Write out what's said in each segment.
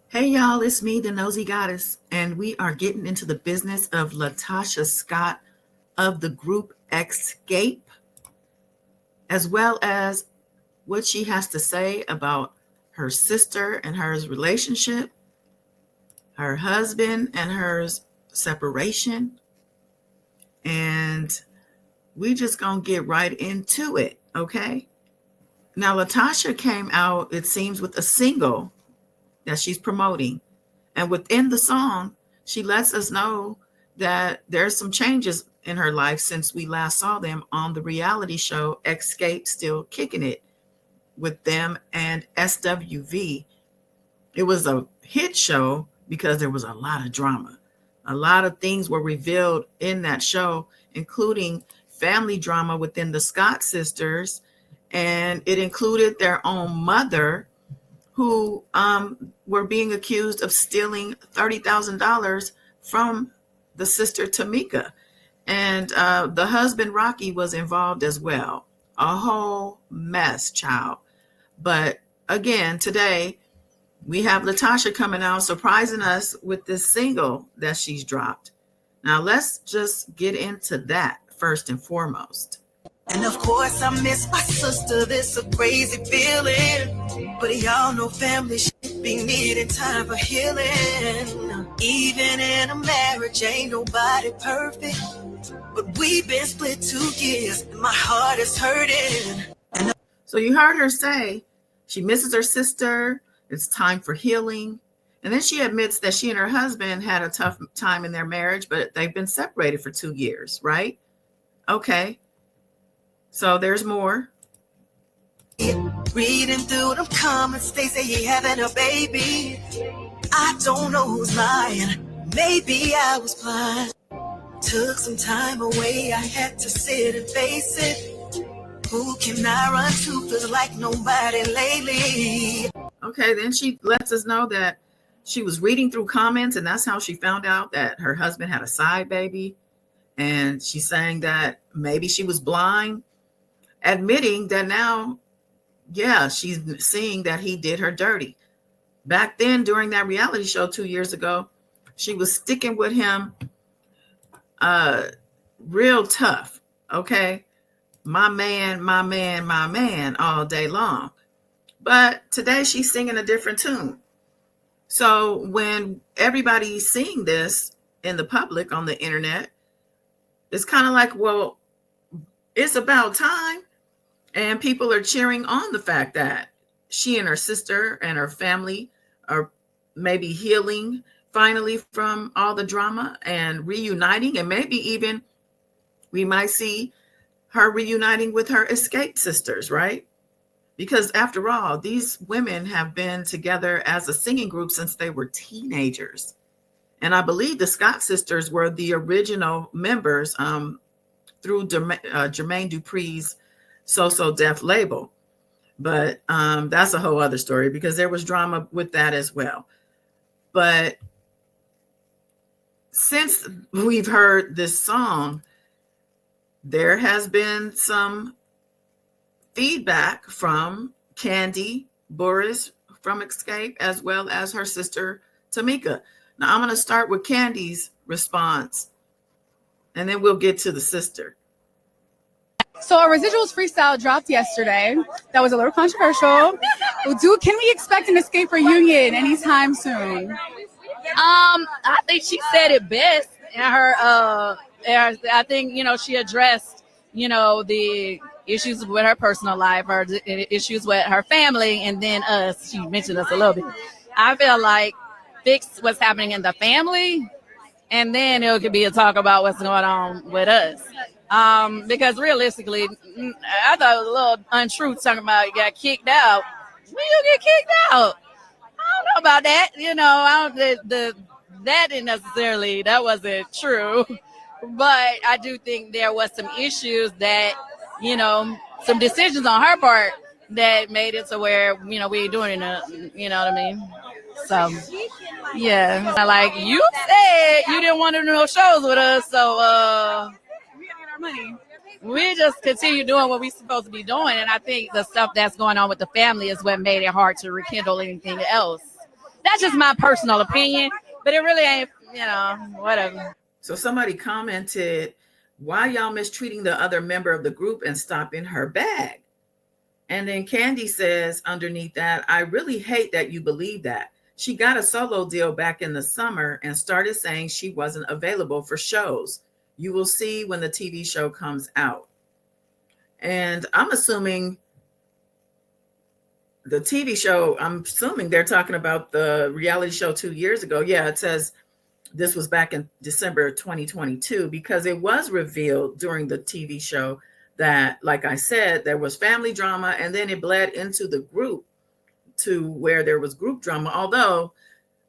Hey y'all, it's me, the Nosy Goddess, and we are getting into the business of Latosha Scott of the group XSCAPE, as well as what she has to say about her sister and her relationship, her husband and her separation, and we just gonna get right into it, okay? Now, Latosha came out, it seems, with a single that she's promoting. And within the song, she lets us know that there's some changes in her life since we last saw them on the reality show Escape Still Kicking It with them and SWV. It was a hit show because there was a lot of drama. A lot of things were revealed in that show, including family drama within the Scott sisters, and it included their own mother who were being accused of stealing $30,000 from the sister Tamika. And the husband, Rocky, was involved as well. A whole mess, child. But again, today, we have Latosha coming out surprising us with this single that she's dropped. Now, let's just get into that first and foremost. And of course I miss my sister, this a crazy feeling. But y'all know family should be needing time for healing. Even in a marriage ain't nobody perfect. But we've been split 2 years and my heart is hurting. So you heard her say she misses her sister, it's time for healing. And then she admits that she and her husband had a tough time in their marriage, but they've been separated for 2 years, right? Okay. So there's more. Reading through them comments, they say he having a baby. I don't know who's lying. Maybe I was blind. Took some time away, I had to sit and face it. Who can I run to? Feels like nobody lately. Okay, then she lets us know that she was reading through comments, and that's how she found out that her husband had a side baby. And she's saying that maybe she was blind, admitting that now, yeah, she's seeing that he did her dirty. Back then, during that reality show 2 years ago, she was sticking with him real tough, okay? My man, my man, my man all day long. But today she's singing a different tune. So when everybody's seeing this in the public on the internet, it's kind of like, well, it's about time. And people are cheering on the fact that she and her sister and her family are maybe healing finally from all the drama and reuniting. And maybe even we might see her reuniting with her escape sisters, right? Because after all, these women have been together as a singing group since they were teenagers. And I believe the Scott sisters were the original members through Jermaine Dupri's So Def label. But that's a whole other story because there was drama with that as well. But since we've heard this song, there has been some feedback from Kandi, Boris from Escape, as well as her sister Tamika. Now I'm going to start with Kandi's response, and then we'll get to the sister. So our residuals freestyle dropped yesterday. That was a little controversial. Can we expect an Escape reunion anytime soon? I think she said it best in her. I think she addressed the issues with her personal life, her issues with her family, and then us. She mentioned us a little bit. I feel like fix what's happening in the family, and then it could be a talk about what's going on with us. Because realistically, I thought it was a little untruth talking about you got kicked out. When you get kicked out, I don't know about that. I don't that didn't necessarily, that wasn't true. But I do think there was some issues that, some decisions on her part that made it to where, we ain't doing it, you know what I mean? So, yeah. Like you said, you didn't want to do no shows with us, so, Money. we just continue doing what we're supposed to be doing. And I think the stuff that's going on with the family is what made it hard to rekindle anything else. That's just my personal opinion, but it really ain't, whatever. So somebody commented, why y'all mistreating the other member of the group and stopping her bag? And then Kandi says underneath that, I really hate that you believe that. She got a solo deal back in the summer and started saying she wasn't available for shows. You will see when the TV show comes out. And I'm assuming the TV show, I'm assuming they're talking about the reality show 2 years ago. Yeah, it says this was back in December 2022, because it was revealed during the TV show that, like I said, there was family drama, and then it bled into the group to where there was group drama. Although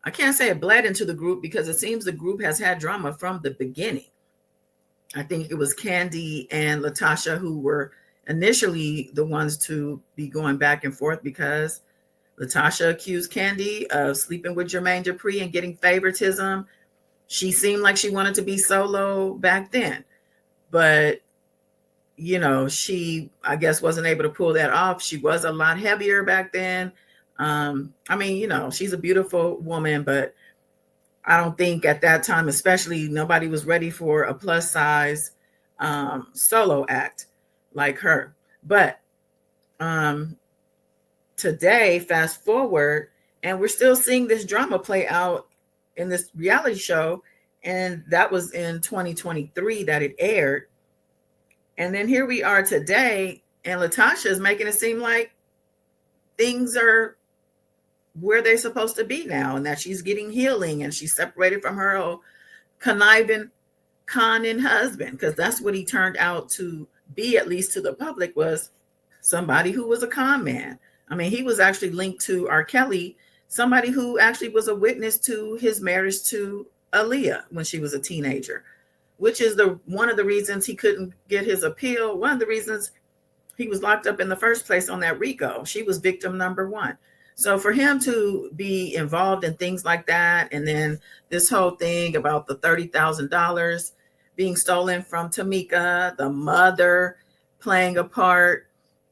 I can't say it bled into the group, because it seems the group has had drama from the beginning. I think it was Kandi and Latasha who were initially the ones to be going back and forth, because Latasha accused Kandi of sleeping with Jermaine Dupri and getting favoritism. She seemed like she wanted to be solo back then, but she, I guess, wasn't able to pull that off. She was a lot heavier back then. She's a beautiful woman, but I don't think at that time, especially, nobody was ready for a plus size solo act like her. But today, fast forward, and we're still seeing this drama play out in this reality show. And that was in 2023 that it aired. And then here we are today, and Latasha is making it seem like things are where they're supposed to be now, and that she's getting healing, and she's separated from her old conniving conning husband, because that's what he turned out to be, at least to the public, was somebody who was a con man. I mean, he was actually linked to R. Kelly, somebody who actually was a witness to his marriage to Aaliyah when she was a teenager, which is one of the reasons he couldn't get his appeal. One of the reasons he was locked up in the first place on that RICO. She was victim number one. So for him to be involved in things like that, and then this whole thing about the $30,000 being stolen from Tamika, the mother playing a part,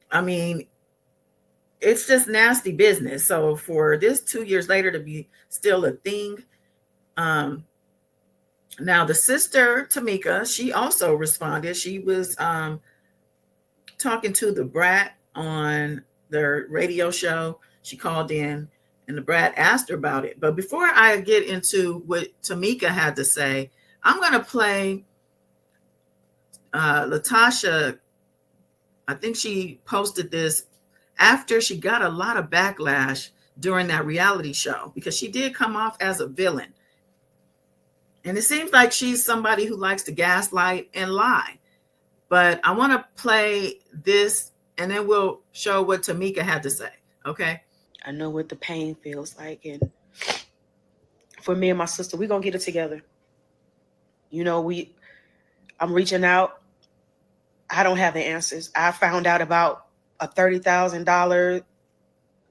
I mean, it's just nasty business. So for this 2 years later to be still a thing. Now the sister, Tamika, she also responded. She was talking to the Brat on their radio show. She called in, and the Brat asked her about it. But before I get into what Tamika had to say, I'm going to play Latasha. I think she posted this after she got a lot of backlash during that reality show, because she did come off as a villain. And it seems like she's somebody who likes to gaslight and lie. But I want to play this, and then we'll show what Tamika had to say. Okay? I know what the pain feels like. And for me and my sister, we're going to get it together. I'm reaching out. I don't have the answers. I found out about a $30,000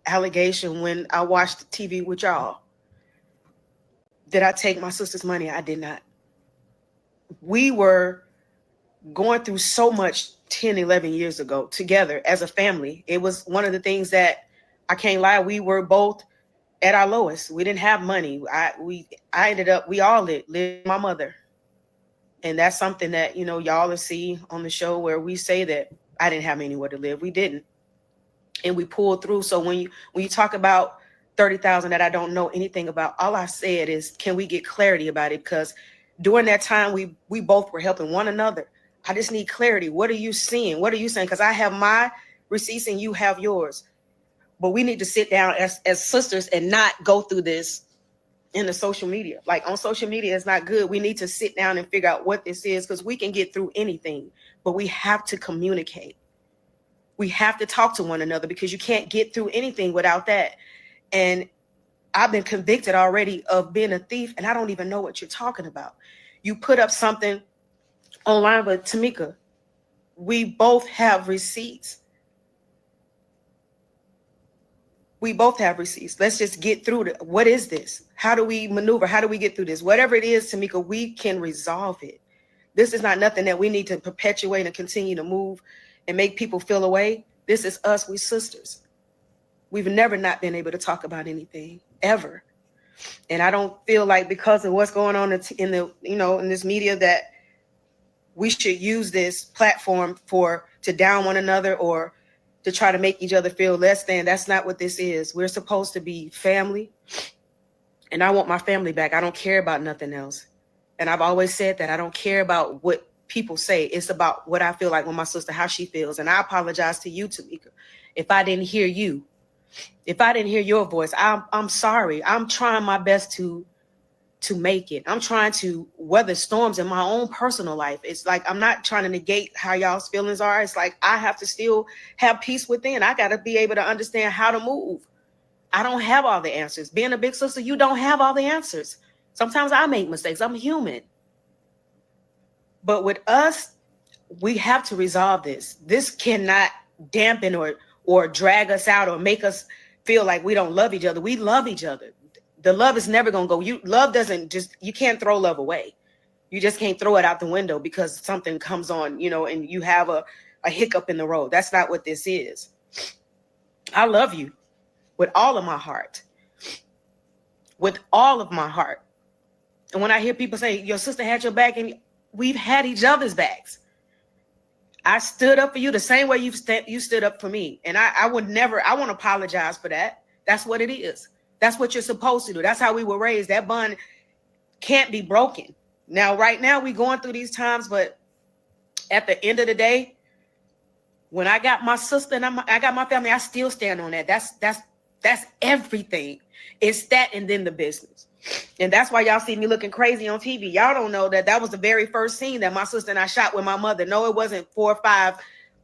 allegation when I watched the TV with y'all. Did I take my sister's money? I did not. We were going through so much 10, 11 years ago together as a family. It was one of the things that, I can't lie, we were both at our lowest. We didn't have money. We all lived with my mother. And that's something that, y'all will see on the show where we say that I didn't have anywhere to live. We didn't. And we pulled through. So when you talk about 30,000 that I don't know anything about, all I said is, can we get clarity about it? Because during that time, we both were helping one another. I just need clarity. What are you seeing? What are you saying? Because I have my receipts and you have yours. But we need to sit down as sisters and not go through this in the social media. Like on social media, it's not good. We need to sit down and figure out what this is, because we can get through anything, but we have to communicate. We have to talk to one another, because you can't get through anything without that. And I've been convicted already of being a thief, and I don't even know what you're talking about. You put up something online, but Tamika, we both have receipts. We both have receipts. Let's just get through it. What is this? How do we maneuver? How do we get through this? Whatever it is, Tamika, we can resolve it. This is not nothing that we need to perpetuate and continue to move and make people feel away. This is us. We sisters. We've never not been able to talk about anything, ever. And I don't feel like because of what's going on in the in this media that we should use this platform to down one another or to try to make each other feel less than. That's not what this is. We're supposed to be family. And I want my family back. I don't care about nothing else. And I've always said that I don't care about what people say. It's about what I feel like with my sister, how she feels. And I apologize to you, Tamika, if I didn't hear you. If I didn't hear your voice, I'm sorry. I'm trying my best to make it. I'm trying to weather storms in my own personal life. It's like I'm not trying to negate how y'all's feelings are. It's like I have to still have peace within. I got to be able to understand how to move. I don't have all the answers. Being a big sister, you don't have all the answers. Sometimes I make mistakes. I'm human. But with us, we have to resolve this. This cannot dampen or drag us out or make us feel like we don't love each other. We love each other. The love is never going to go. Love doesn't just, you can't throw love away. You just can't throw it out the window because something comes on, and you have a hiccup in the road. That's not what this is. I love you with all of my heart. With all of my heart. And when I hear people say, your sister had your back, and we've had each other's backs. I stood up for you the same way you stood up for me. And I won't apologize for that. That's what it is. That's what you're supposed to do. That's how we were raised. That bond can't be broken. Now, right now, we're going through these times, but at the end of the day, when I got my sister and I got my family, I still stand on that. That's everything. It's that and then the business. And that's why y'all see me looking crazy on TV. Y'all don't know that was the very first scene that my sister and I shot with my mother. No, it wasn't 4 or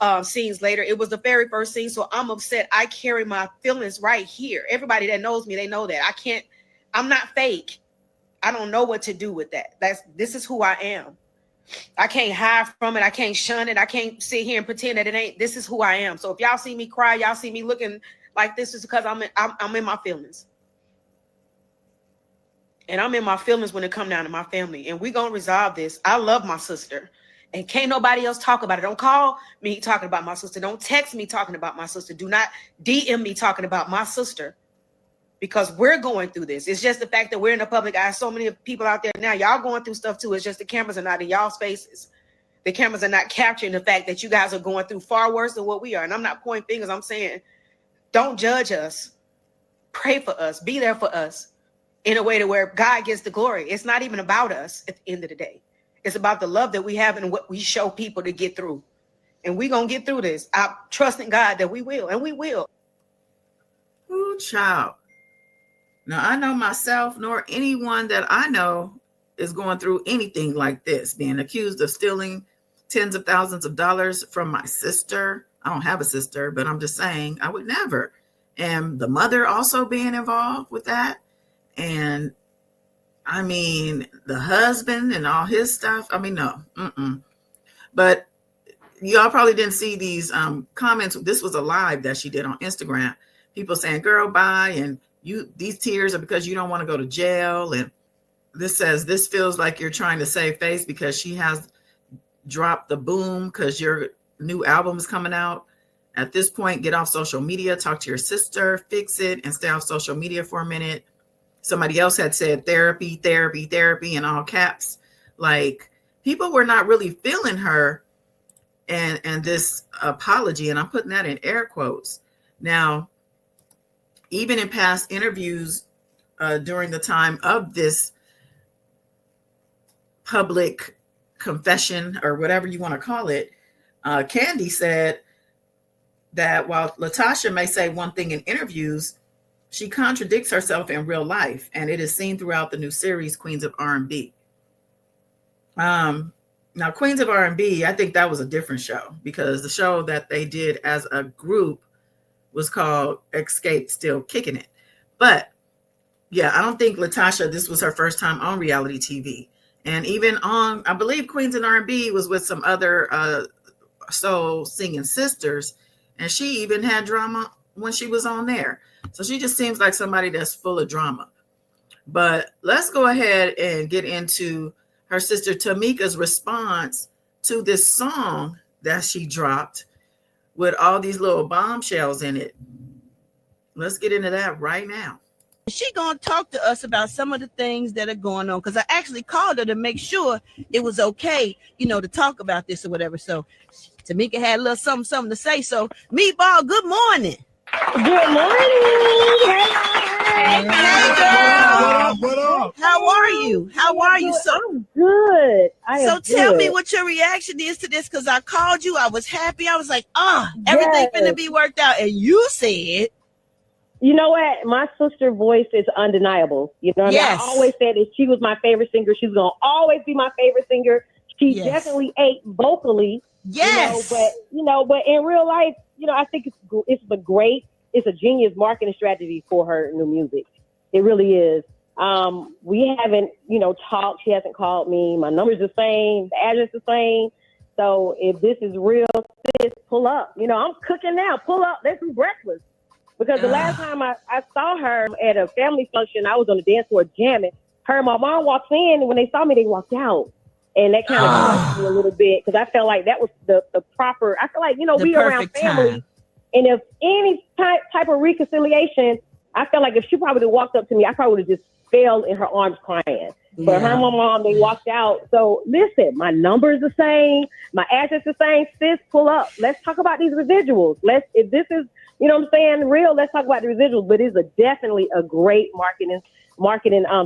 5 scenes later. It was the very first scene. So I'm upset. I carry my feelings right here. Everybody that knows me, they know that. I'm not fake. I don't know what to do with that. This is who I am. I can't hide from it. I can't shun it. I can't sit here and pretend that it ain't. This is who I am. So if y'all see me cry, y'all see me looking like this, is because I'm in my feelings. And I'm in my feelings when it come down to my family. And we're going to resolve this. I love my sister. And can't nobody else talk about it. Don't call me talking about my sister. Don't text me talking about my sister. Do not DM me talking about my sister. Because we're going through this. It's just the fact that we're in the public eye. So many people out there now, y'all going through stuff too. It's just the cameras are not in y'all's faces. The cameras are not capturing the fact that you guys are going through far worse than what we are. And I'm not pointing fingers. I'm saying, don't judge us. Pray for us. Be there for us. In a way to where God gets the glory. It's not even about us at the end of the day. It's about the love that we have and what we show people to get through. And we're going to get through this. I trust in God that we will. And we will. Ooh, child. Now, I know myself, nor anyone that I know is going through anything like this, being accused of stealing tens of thousands of dollars from my sister. I don't have a sister, but I'm just saying I would never. And the mother also being involved with that. And I mean, the husband and all his stuff. I mean, no. But y'all probably didn't see these comments. This was a live that she did on Instagram. People saying, girl, bye. And these tears are because you don't want to go to jail. And this says, this feels like you're trying to save face because she has dropped the boom because your new album is coming out. At this point, get off social media, talk to your sister, fix it, and stay off social media for a minute. Somebody else had said therapy in all caps. Like, people were not really feeling her and this apology. And I'm putting that in air quotes. Now, even in past interviews during the time of this public confession or whatever you want to call it, Kandi said that while Latasha may say one thing in interviews, she contradicts herself in real life, and it is seen throughout the new series, Queens of R&B. Now, Queens of R&B, I think that was a different show because the show that they did as a group was called XSCAPE'S, Still Kicking It. But yeah, I don't think Latasha, this was her first time on reality TV. And even on, I believe Queens of R&B was with some other soul singing sisters, and she even had drama when she was on there. So she just seems like somebody that's full of drama. But let's go ahead and get into her sister Tamika's response to this song that she dropped with all these little bombshells in it. Let's get into that right now. She gonna talk to us about some of the things that are going on, because I actually called her to make sure it was okay, to talk about this or whatever. So Tamika had a little something to say. So Meatball, good morning. Good morning. Hey girl. What up? How are you? I'm good. So tell me what your reaction is to this, because I called you. I was happy. I was like, everything finna be worked out. And you said, you know what? My sister's voice is undeniable. You know what I mean? I always said that she was my favorite singer. She's going to always be my favorite singer. She definitely ate vocally. Yes. But in real life, I think it's a genius marketing strategy for her new music. It really is. We haven't, talked. She hasn't called me. My number's the same. The address the same. So if this is real, sis, pull up. I'm cooking now. Pull up. Let's do breakfast. Because the last time I saw her at a family function, I was on the dance floor jamming. Her and my mom walked in, and when they saw me, they walked out. And that kind of touched me a little bit, because I felt like that was the proper. I feel like, we around family. Time. And if any type of reconciliation, I felt like if she probably walked up to me, I probably would have just fell in her arms crying. But her and my mom, they walked out. So listen, my number is the same. My address is the same. Sis, pull up. Let's talk about these residuals. If this is, real, let's talk about the residuals. But it's definitely a great marketing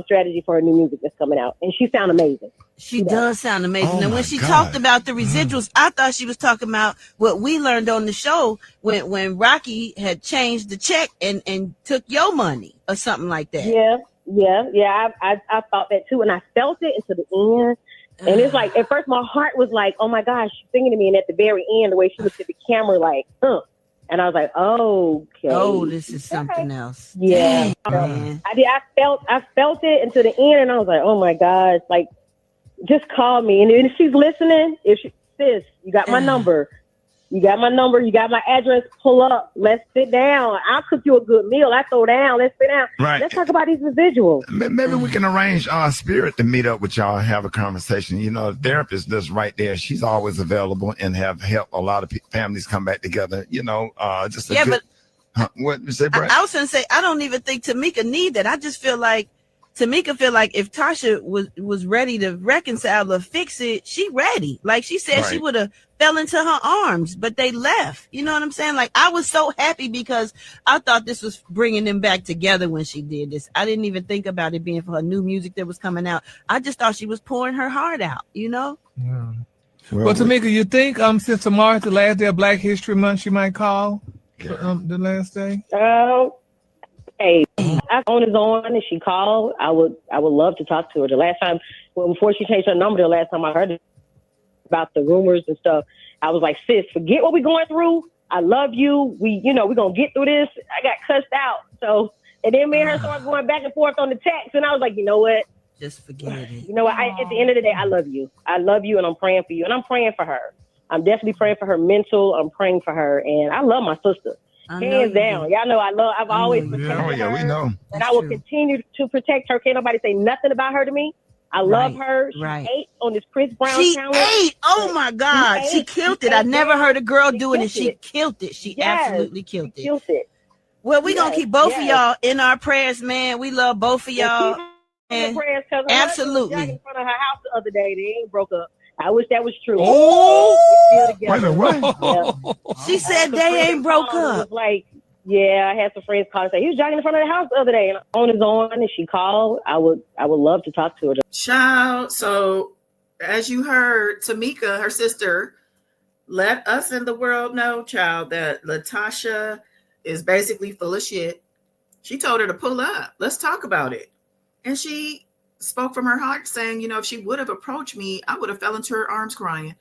strategy for her new music that's coming out. And she sounds amazing. She does sound amazing. And when she talked about the residuals, I thought she was talking about what we learned on the show when Rocky had changed the check and took your money or something like that. Yeah. I thought that too. And I felt it into the end. And it's like, at first my heart was like, oh my gosh, she's singing to me. And at the very end, the way she looked at the camera, like, And I was like, okay. Oh, this is something else. Yeah. Man. I felt it into the end, and I was like, oh my gosh, like, just call me. And if she's listening, sis, you got my number. You got my number. You got my address. Pull up. Let's sit down. I'll cook you a good meal. I throw down. Let's sit down. Right. Let's talk about these residuals. Maybe we can arrange Spirit to meet up with y'all and have a conversation. The therapist that's right there. She's always available and have helped a lot of families come back together. Just a good. What you say, Brad? I was going to say, I don't even think Tamika need that. I just feel like Tamika feel like if Tasha was ready to reconcile or fix it, she ready. Like she said, she would have fell into her arms, but they left. You know what I'm saying? Like, I was so happy because I thought this was bringing them back together when she did this. I didn't even think about it being for her new music that was coming out. I just thought she was pouring her heart out, Yeah. Well, Tamika, you think since tomorrow's the last day of Black History Month, she might call the last day? Hey, our phone is on and she called. I would love to talk to her. The last time, before she changed her number, the last time I heard about the rumors and stuff, I was like, sis, forget what we're going through. I love you. We're going to get through this. I got cussed out. So, and then me and her started going back and forth on the text. And I was like, you know what? Just forget it. You know what? At the end of the day, I love you. I love you and I'm praying for you. And I'm praying for her. I'm definitely praying for her mental. I'm praying for her. And I love my sister. Hands down. Y'all know I've always protected her. We know. And I will continue to protect her. Can't nobody say nothing about her to me. I love her. She ate on this Chris Brown challenge. She ate. Oh my God. She killed it. I never heard a girl do it, and she killed it. She absolutely killed it. Well, we're going to keep both of y'all in our prayers, man. We love both of y'all. And prayers, absolutely. In front of her house the other day. They ain't broke up. I wish that was true. Oh, wait a minute, what? She said they ain't broke up. Like, I had some friends call and say he was jogging in front of the house the other day, and on his own. And she called. I would love to talk to her. Child. So, as you heard, Tamika, her sister, let us in the world know, child, that Latasha is basically full of shit. She told her to pull up. Let's talk about it, and she spoke from her heart saying, if she would have approached me, I would have fell into her arms crying.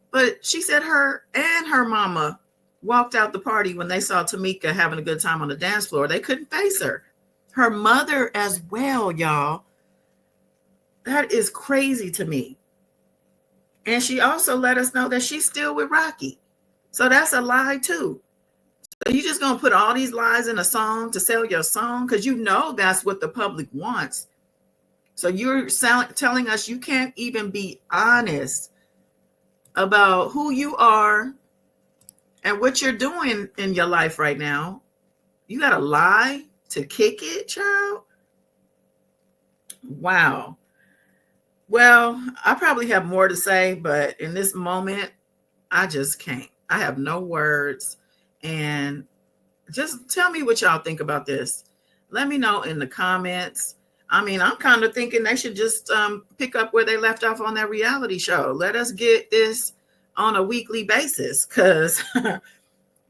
But she said her and her mama walked out the party when they saw Tamika having a good time on the dance floor. They couldn't face her. Her mother as well, y'all. That is crazy to me. And she also let us know that she's still with Rocky. So that's a lie too. So you just going to put all these lies in a song to sell your song? Because that's what the public wants. So you're telling us you can't even be honest about who you are and what you're doing in your life right now. You got to lie to kick it, child. Wow. Well, I probably have more to say, but in this moment, I just can't. I have no words. And just tell me what y'all think about this. Let me know in the comments. I mean, I'm kind of thinking they should just pick up where they left off on that reality show. Let us get this on a weekly basis, because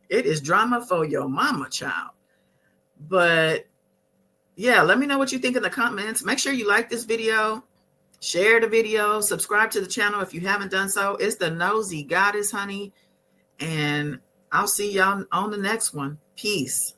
it is drama for your mama, child. But yeah, let me know what you think in the comments. Make sure you like this video, share the video, subscribe to the channel if you haven't done so. It's the Nosy Goddess, honey. And I'll see y'all on the next one. Peace.